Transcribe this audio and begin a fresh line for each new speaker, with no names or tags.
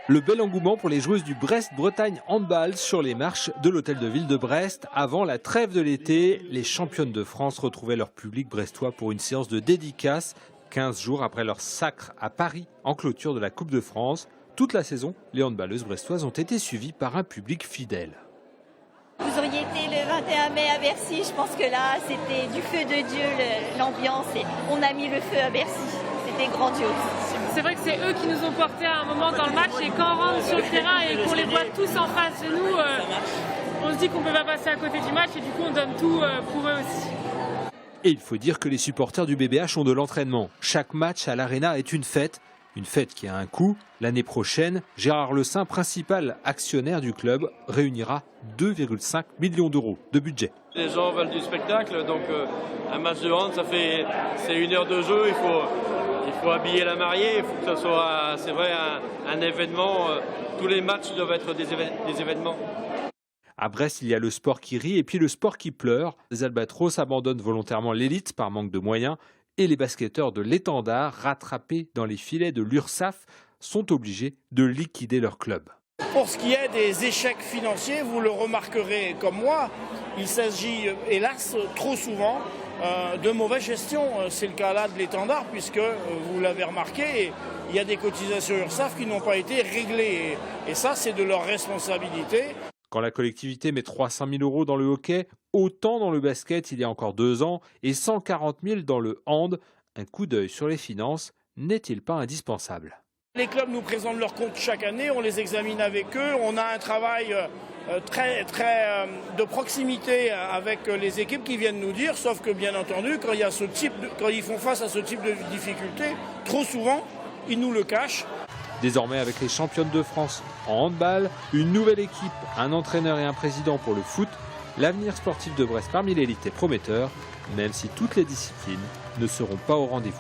Le bel engouement pour les joueuses du Brest-Bretagne Handball sur les marches de l'hôtel de ville de Brest. Avant la trêve de l'été, les championnes de France retrouvaient leur public brestois pour une séance de dédicace. 15 jours après leur sacre à Paris en clôture de la Coupe de France. Toute la saison, les handballeuses brestoises ont été suivies par un public fidèle.
Vous auriez été le 21 mai à Bercy, je pense que là c'était du feu de Dieu l'ambiance et on a mis le feu à Bercy, c'était grandiose.
C'est vrai que c'est eux qui nous ont portés à un moment dans le match et quand on rentre sur le terrain et qu'on les voit tous en face de nous, on se dit qu'on ne peut pas passer à côté du match et du coup on donne tout pour eux aussi.
Et il faut dire que les supporters du BBH ont de l'entraînement. Chaque match à l'Arena est une fête qui a un coût. L'année prochaine, Gérard Le Saint, principal actionnaire du club, réunira 2,5 millions d'euros de budget.
Les gens veulent du spectacle, donc un match de hand, c'est 1 heure de jeu, il faut habiller la mariée, il faut que ce soit, c'est vrai, un événement. Tous les matchs doivent être des événements.
À Brest, il y a le sport qui rit et puis le sport qui pleure. Les Albatros abandonnent volontairement l'élite par manque de moyens et les basketteurs de l'Étendard, rattrapés dans les filets de l'URSSAF, sont obligés de liquider leur club.
Pour ce qui est des échecs financiers, vous le remarquerez comme moi, il s'agit hélas trop souvent de mauvaise gestion. C'est le cas là de l'Étendard puisque, vous l'avez remarqué, il y a des cotisations URSSAF qui n'ont pas été réglées. Et ça, c'est de leur responsabilité.
Quand la collectivité met 300 000 euros dans le hockey, autant dans le basket il y a encore 2 ans et 140 000 dans le hand, un coup d'œil sur les finances n'est-il pas indispensable?
Les clubs nous présentent leurs comptes chaque année, on les examine avec eux, on a un travail très de proximité avec les équipes qui viennent nous dire, sauf que bien entendu, quand ils font face à ce type de difficultés, trop souvent, ils nous le cachent.
Désormais, avec les championnes de France en handball, une nouvelle équipe, un entraîneur et un président pour le foot, l'avenir sportif de Brest parmi l'élite est prometteur, même si toutes les disciplines ne seront pas au rendez-vous.